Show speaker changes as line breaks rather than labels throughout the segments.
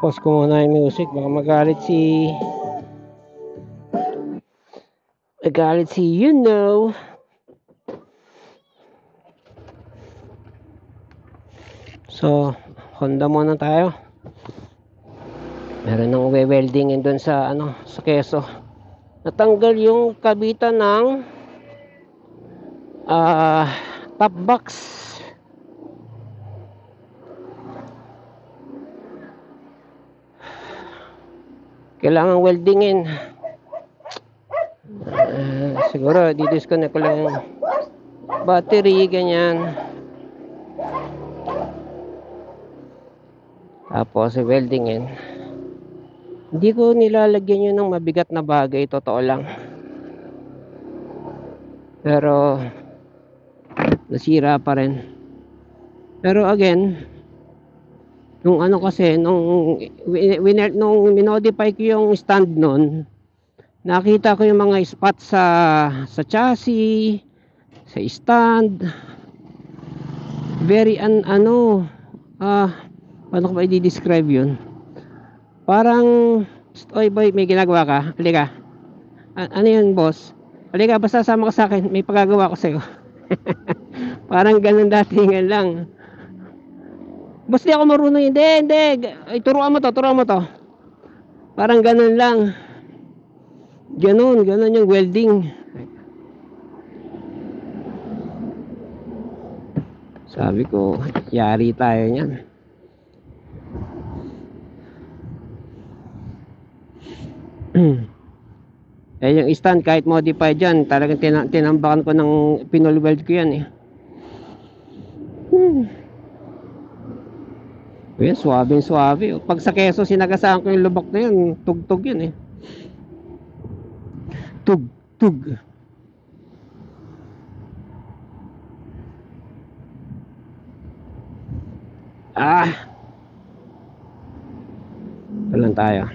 Pause ko muna yung music, baka magalit si you know. So, Honda muna tayo. Meron nang weldingin doon sa sa keso. Natanggal yung kabitan ng top box. Kailangan weldingin. Siguro di-disconnect ko lang yung battery, ganyan. Tapos weldingin. Hindi ko nilalagyan yun ng mabigat na bagay, totoo lang. Pero nasira pa rin. Pero again, nung kasi, nung minodify ko yung stand nun, nakita ko yung mga spot sa chassis, sa stand. Very paano ko ba i-describe yun? Parang, oy boy, may ginagawa ka? Halika. Ano yun, boss? Halika, basta sama ka sa akin, may pagagawa ko sa'yo. Parang ganun datingan lang. Boss, di ako marunong. Hindi. Ay, turuan mo to. Parang ganun lang. Ganun yung welding. Sabi ko, yari tayo niyan. Yung stand, kahit modified dyan, talagang tinambakan ko ng pinol-weld ko yan eh. Ayan, suwabe. Pag sa keso, sinagasaan ko yung lubak na yan, tugtog yun eh. Tug. Ito lang tayo.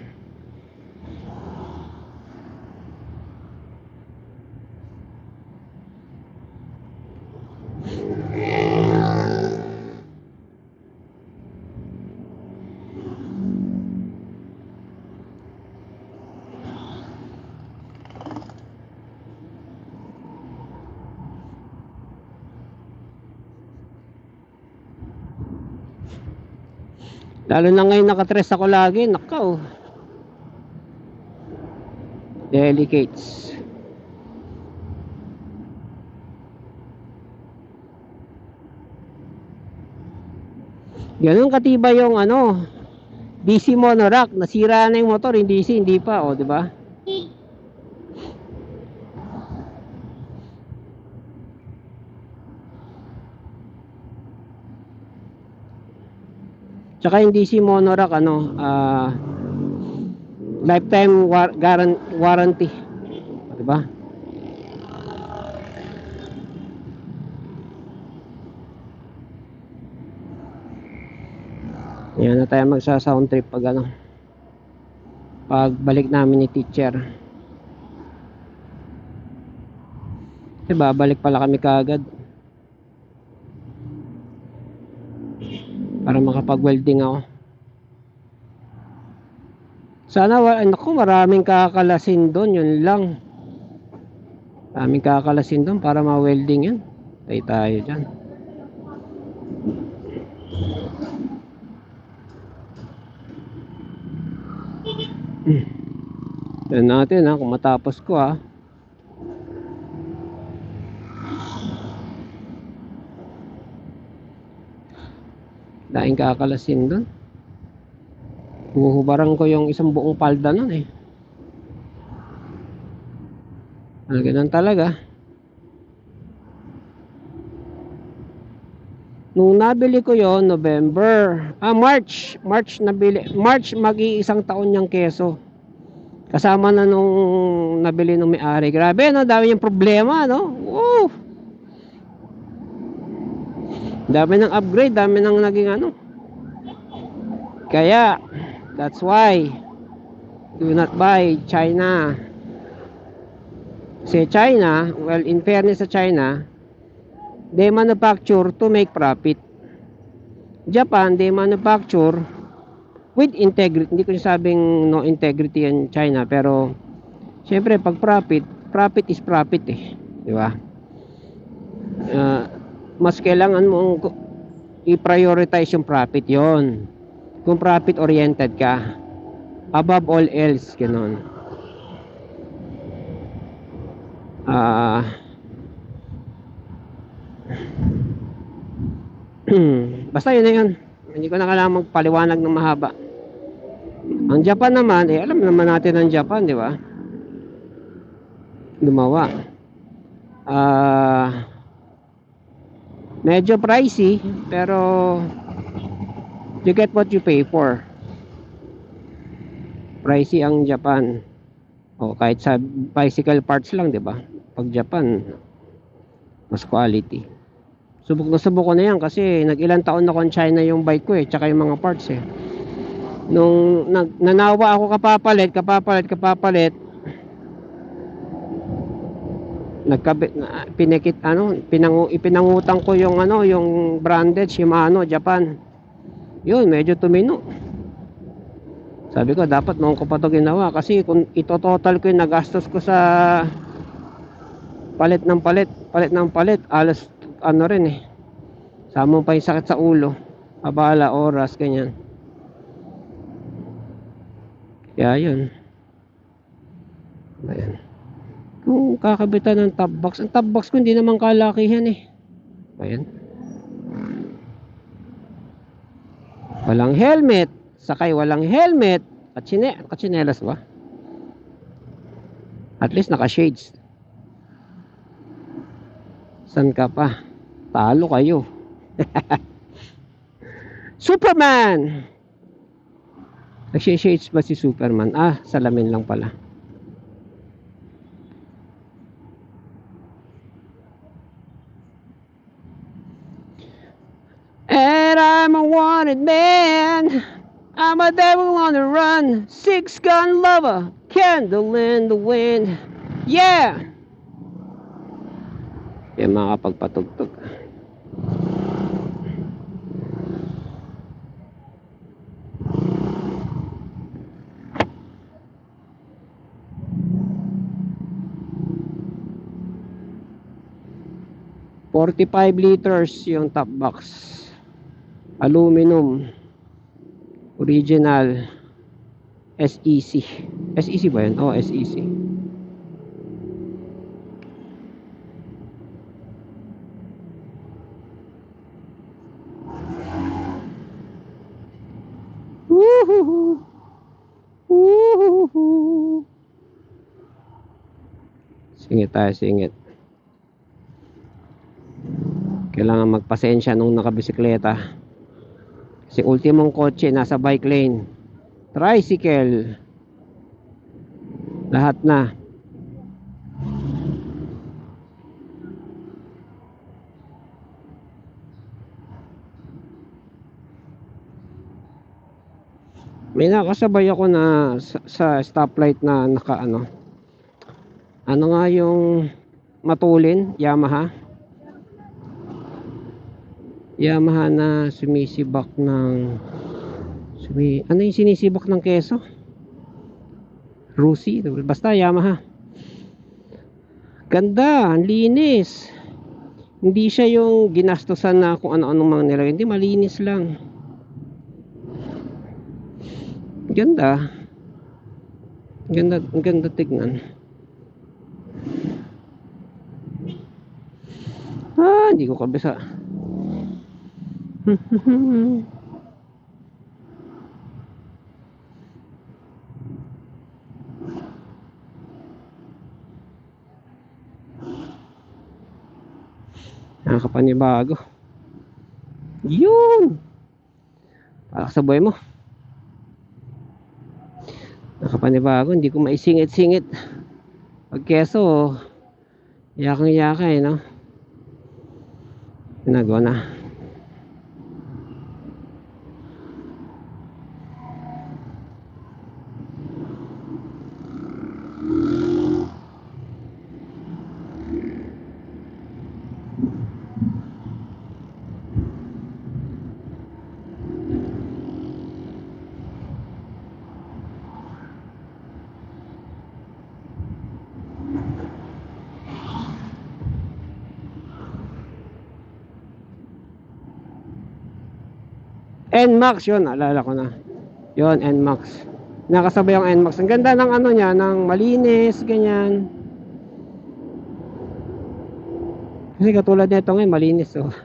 Lalo na ngayon nakatres ako lagi, nakaw. Delicates. Ganun katiba yung DC monorack. Nasira na yung motor, hindi pa, di ba? Tsaka yung DC monorack lifetime warranty, di ba? Yan na tayo magsa-sound trip pag balik namin ni teacher. Babalik pala kami kaagad para makapag-welding ako. Sana maraming kakalasin doon, yun lang. Maraming kakalasin doon para ma-welding yan. Tayo dyan. Tignan natin kung matapos ko Daing kakalasin doon. Huhubaran ko yung isang buong palda nun eh. Ganun talaga. Nung nabili ko yon March nabili. March mag-iisang taon yung keso. Kasama na nung nabili nung may-ari. Grabe dami yung problema Woo! Dami ng upgrade, dami ng naging Kaya that's why do not buy China. Kasi China, well, in fairness sa China, they manufacture to make profit. Japan, they manufacture with integrity. Hindi ko sabing no integrity ang China, pero syempre pag profit is profit eh, di ba? uh, Mas kailangan mong i-prioritize yung profit, yon kung profit oriented ka above all else, ganun. Basta yun na yun, hindi ko na kailangan magpaliwanag ng mahaba. Ang Japan naman, alam naman natin ang Japan, di ba? Lumawa. Medyo pricey, pero you get what you pay for. Pricey ang Japan. O kahit sa bicycle parts lang, di ba? Pag Japan, mas quality. Subok ko na yan kasi nag-ilang taon na kung China yung bike ko eh, tsaka yung mga parts eh. Nung nanawa ako kapapalit, ipinangutang ko yung yung branded Shimano Japan. Yun, medyo tumino. Sabi ko dapat noon ko pa to ginawa kasi kung ito-total ko yung nagastos ko sa palit ng palit, alas rin eh. Sama pa yung sakit sa ulo, abala, oras, ganyan. Kaya yun. Ayan. Kung kakabitan ng top box, ang top box ko hindi naman kalakihan eh. Ayan. Walang helmet, sakay walang helmet, at tsinelas ba? At least naka shades. San ka pa? Talo kayo. Superman! Nag-shades ba si Superman? Salamin lang pala. And I'm a wanted man, I'm a devil on the run, 6-gun lover, candle in the wind. Yeah! Yung mga kapagpatugtog. $45 liters yung top box, aluminum, original, SEC. SEC ba yun? SEC. Woohoo! Woohoo! Singit tayo, singit. Kailangan magpasensya nung nakabisikleta kasi ultimong kotse nasa bike lane, tricycle, lahat na. May nakasabay ako na sa stoplight na naka ano nga yung matulin, Yamaha na sumisibak ng ano yung sinisibak ng keso? Rusi, basta Yamaha. Ganda, ang linis. Hindi siya yung ginastosan na kung ano-anong mga nilagay. Hindi, malinis lang. Ganda. Ang ganda tignan. Hindi ko kabisa. Nakakapanibago. Yun! Para sa buhay mo. Nakapanibago, hindi ko maisingit-singit. Pag keso, yakang-yaka no? Ginagawa na. NMAX, yun, alala ko na. Yun, NMAX. Nakasabay yung NMAX. Ang ganda ng ano niya, ng malinis, ganyan. Kasi katulad nito ngayon, malinis, oh.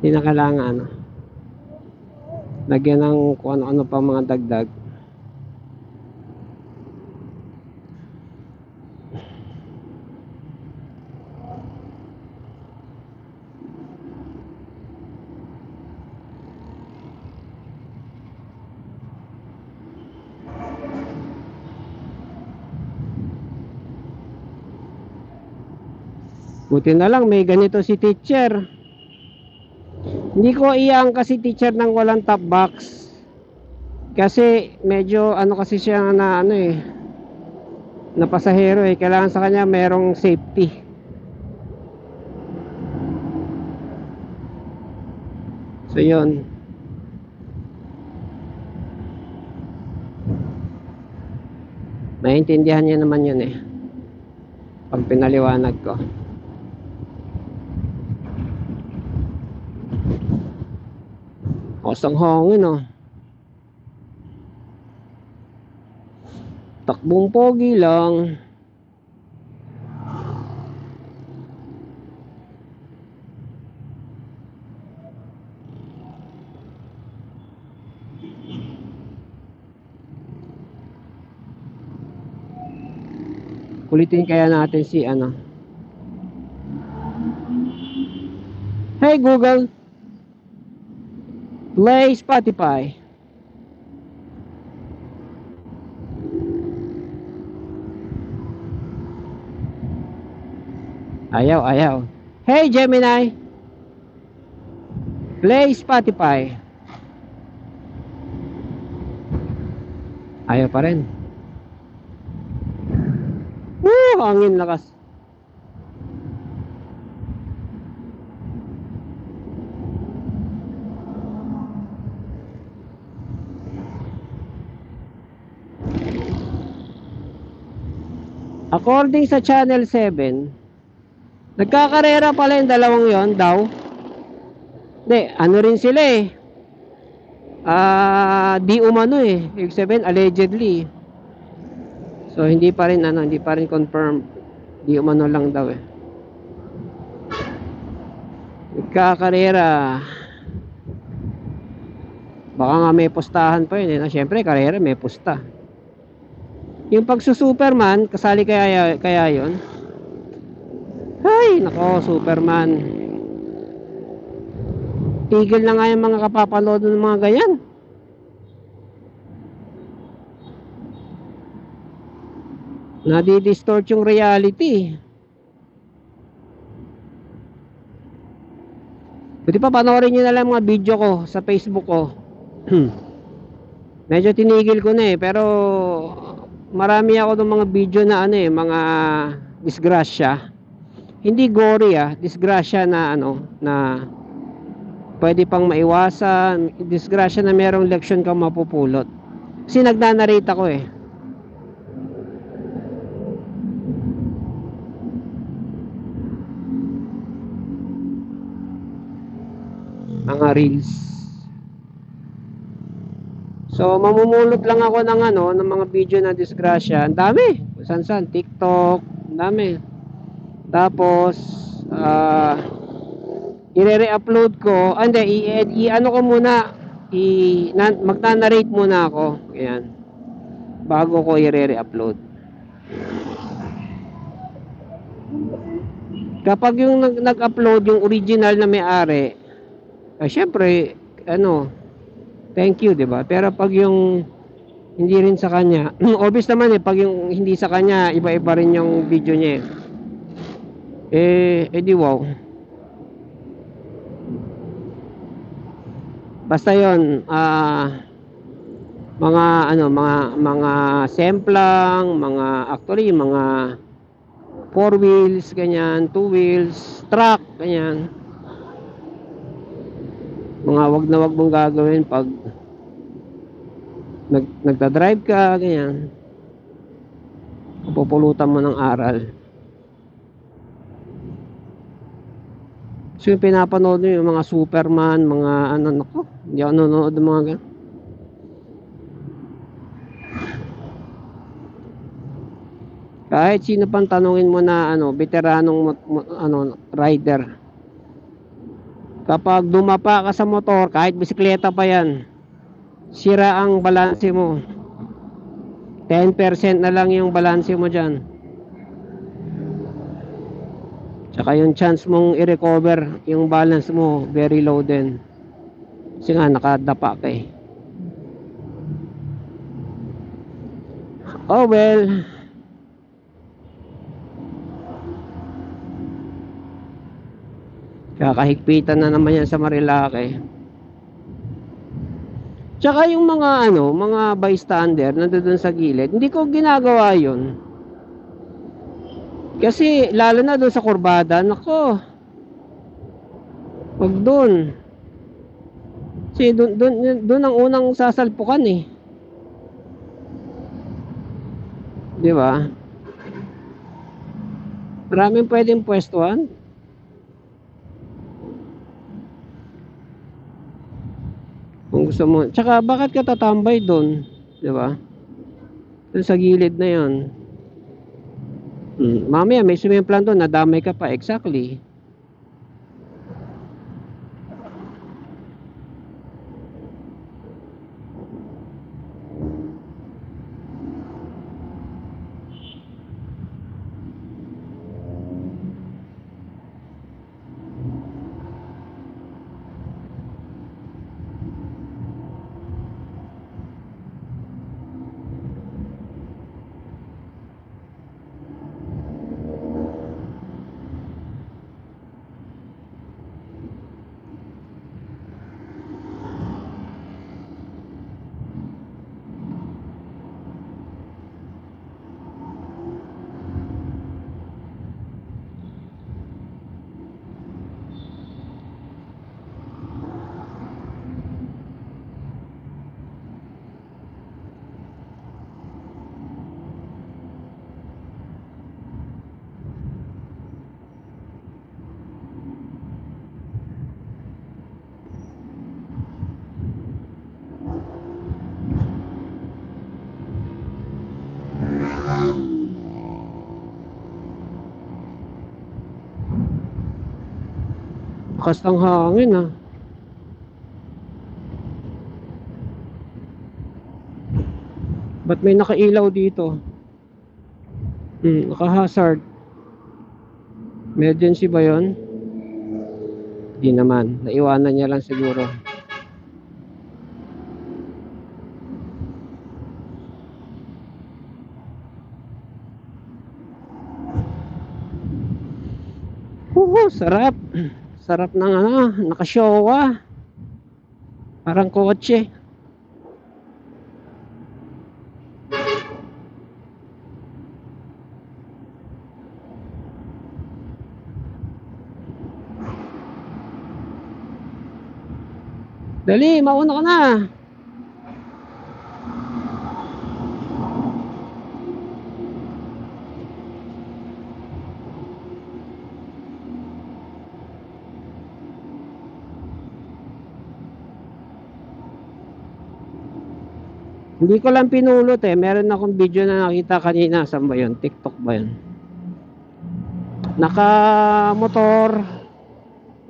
Hindi na kailangan, ano. Lagyan ng kung ano-ano pa mga dagdag. Buti na lang may ganito si teacher. Hindi ko iyaangka si teacher ng walang top box. Kasi medyo ano kasi siya na ano eh, na pasahero eh. Kailangan sa kanya merong safety. So yun. Maintindihan niya naman yun eh, pag pinaliwanag ko. Osang hangin oh. Takbong pogi lang. Kulitin kaya natin si ano. Hey Google, play Spotify. Ayaw. Hey Gemini, play Spotify. Ayaw pa rin. Hangin lakas. According sa Channel 7, nagkakarera pala yung dalawang yon daw. Hindi, ano rin sila eh. Di umano eh. Ibig sabihin, allegedly. So hindi pa rin confirm. Di umano lang daw eh. Nagkakarera. Baka nga may pustahan pa yun eh. Siyempre, karera may pusta. Yung pagsusuperman, kasali kaya yun? Ay, nako, Superman. Tigil na nga yung mga kapapanood ng mga ganyan. Nadi-distort yung reality. Pwede pa panoorin nyo na lang mga video ko sa Facebook ko. Medyo tinigil ko na eh, pero marami ako ng mga video na ano eh, mga disgrasya. Hindi gory disgrasya na ano, na pwede pang maiwasan, disgrasya na merong leksyon kang mapupulot. Kasi nagnanarate ako eh. Mga reels. So mamumulot lang ako ng ano, ng mga video na disgrasya. Ang dami. San TikTok, ang dami. Tapos i-re-upload ko. Hindi, i-ano ko muna, magna-narrate muna ako. Ayan. Bago ko i-re-upload. Kapag yung nag-upload yung original na may-ari, syempre, ano, thank you, 'di ba? Pero pag yung hindi rin sa kanya, obvious naman eh, pag yung hindi sa kanya, iba-iba rin yung video niya eh. Di wow. Basta 'yon, mga semplang, mga actually mga 4 wheels ganyan, 2 wheels, truck ganyan. Mga wag na wag mong gagawin pag nagda-drive ka ganyan. Pupulutan mo ng aral. So yung pinapanood nyo yung mga Superman, mga ano, nako, hindi ako nanonood ng mga ganun. Kahit sino pang tanungin mo na ano, veteranong ano, rider, kapag dumapa ka sa motor, kahit bisikleta pa yan, sira ang balanse mo. 10% na lang yung balanse mo dyan. Tsaka yung chance mong i-recover yung balance mo, very low din. Kasi nga, nakadapa ka eh. Oh well. Kakahigpitan na naman yan sa Marilake. Tsaka yung mga ano, mga bystander nandoon sa gilid, hindi ko ginagawa yun. Kasi lalo na doon sa kurbada, nako, wag doon. Kasi doon ang unang sasalpukan eh. Di ba? Maraming pwedeng pwestuhan. Kung gusto mo. Tsaka bakit ka tatambay doon? Di ba? Doon sa gilid na 'yon. Mamaya may swimming plan doon, nadamay ka pa. Exactly. Lakas ng hangin ah. Ba't may nakailaw dito? Naka-hazard. Emergency ba yon? Di naman. Naiwanan niya lang siguro. Sarap. Sarap ng ano, nakasyowa. Parang kotse. Dali, mauna ka na. Hindi ko lang pinulot eh. Meron akong video na nakita kanina. Saan ba yun? TikTok ba yun? Naka-motor.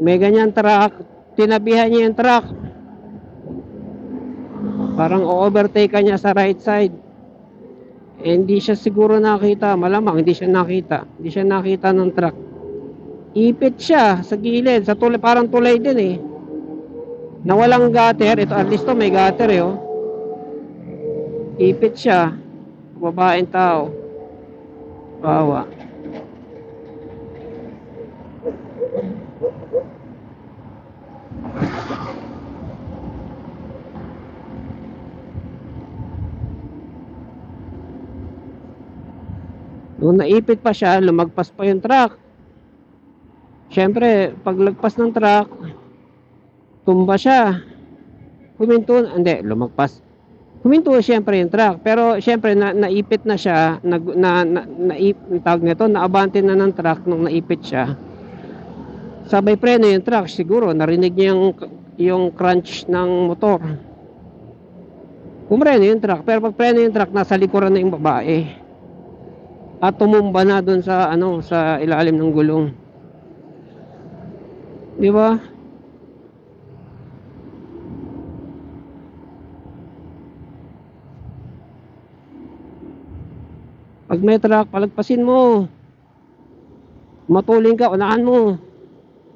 May ganyan truck. Tinabihan niya yung truck. Parang o-overtake ka niya sa right side. Eh, hindi siya siguro nakita. Malamang hindi siya nakita. Hindi siya nakita ng truck. Ipit siya sa gilid. Sa tulay, parang tulay din eh. Na walang gutter. Ito at least to may gutter eh oh. Ipit siya. Babaeng tao. Bawa. Nung naipit pa siya, lumagpas pa yung truck. Siyempre, paglagpas ng truck, tumba siya. Huminto, hindi, lumagpas. Huminto siyempre yung truck, pero siyempre naipit na siya, tawag nito, naabante na ng truck nung naipit siya. sabay preno yung truck, siguro narinig niya yung crunch ng motor. Pumreno yung truck, pero pag preno yung truck, nasa likuran na yung babae. At tumumba na doon sa sa ilalim ng gulong. Di ba? Pag may truck, palagpasin mo. Matuling ka, unahan mo.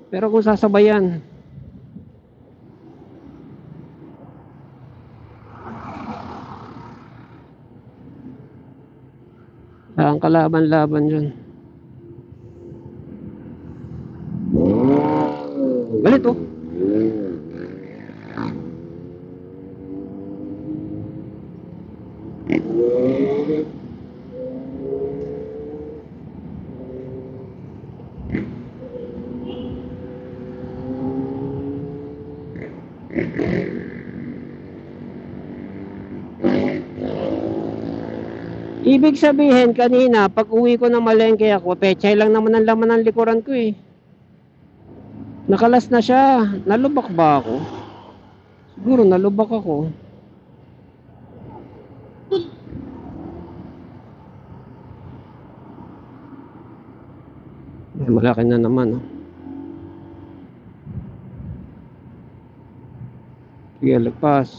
Pero kung sasabayan, ang kalaban-laban dyan. Ganito. Ibig sabihin kanina, pag uwi ko ng malengke ako, pechay lang naman ang laman ng likuran ko eh. Nakalas na siya. Nalubak ba ako? Siguro nalubak ako. Malaki na naman oh. Sige, lagpas.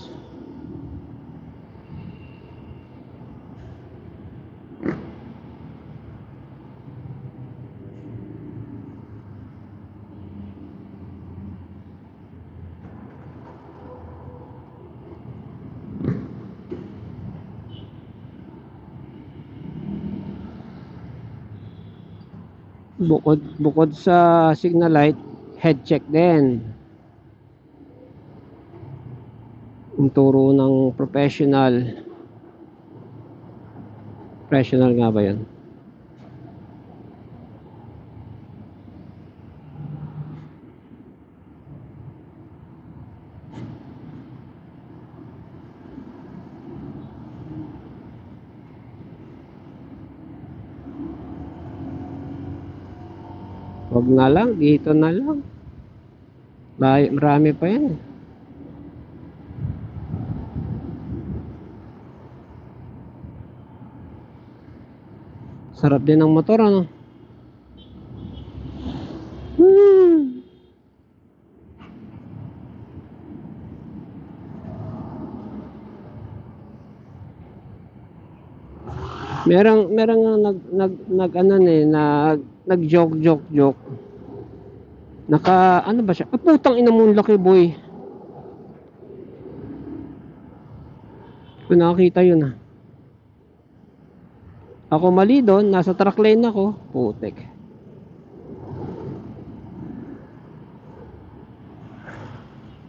Bukod sa signal light, head check din. Ang turo ng professional. Professional nga ba yan? Wag na lang, dito na lang. Marami pa yan. Sarap din ng motor ano. Merong nag joke. Ano ba siya? Putang ina mo, laki boy. Kung nakakita yun ah. Ako mali doon, nasa truck lane ako. Putek.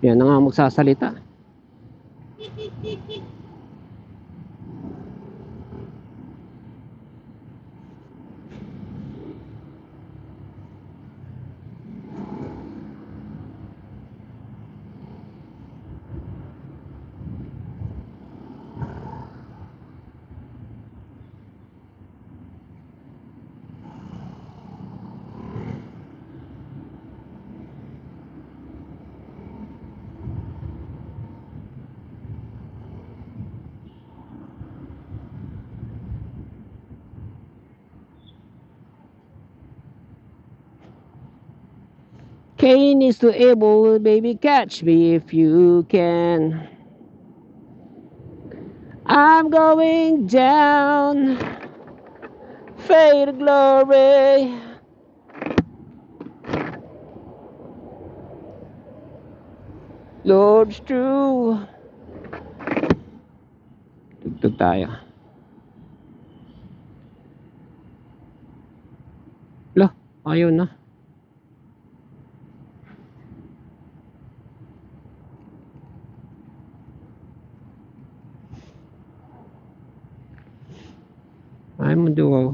Yan na nga magsasalita. Kane is to able, baby, catch me if you can. I'm going down, fade to glory. Lord's true. Tugtog tayo. Lah, ayaw na. Ay mo duwaw.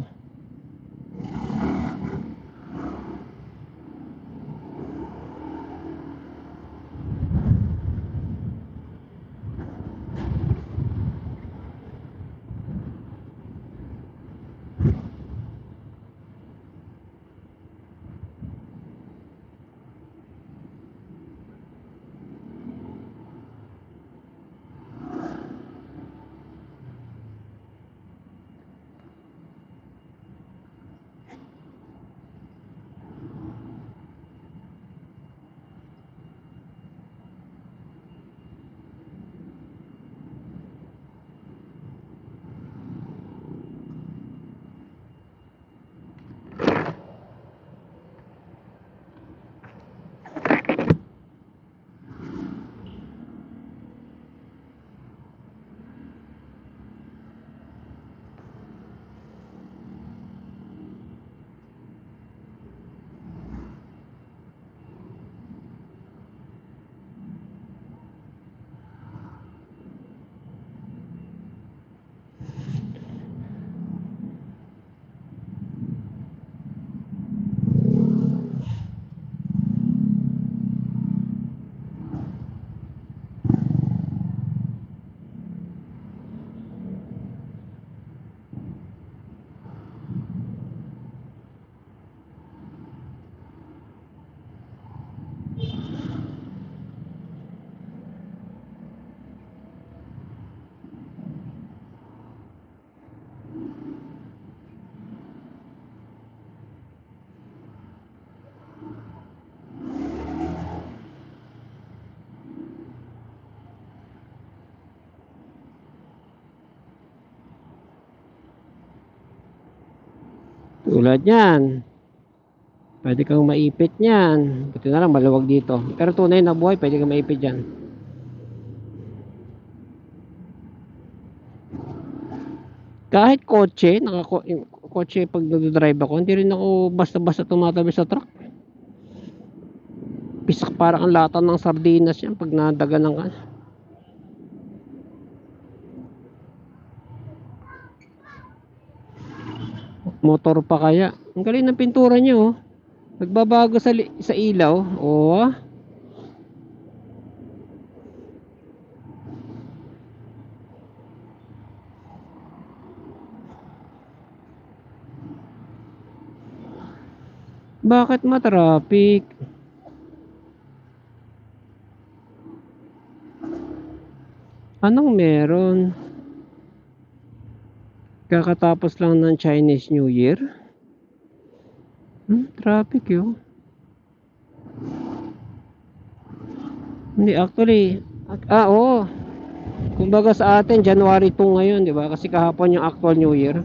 Tulad yan. Pwede kang maipit yan. Buti na lang maluwag dito. Pero tunay na buhay, pwede kang maipit yan. Kahit kotse, kotse pag nagdadrive ako, hindi rin ako basta-basta tumatabi sa truck. Pisak parang ang lata ng sardinas yan pag nadaganan ka. Motor pa kaya. Ang galing ng pintura niyo, oh. Nagbabago sa ilaw. Oh. Bakit ma-traffic? Anong meron? Kakatapos lang ng Chinese New Year? Traffic yun. Hindi, actually, oo. Kumbaga sa atin, January 2 ngayon, di ba? Kasi kahapon yung actual New Year.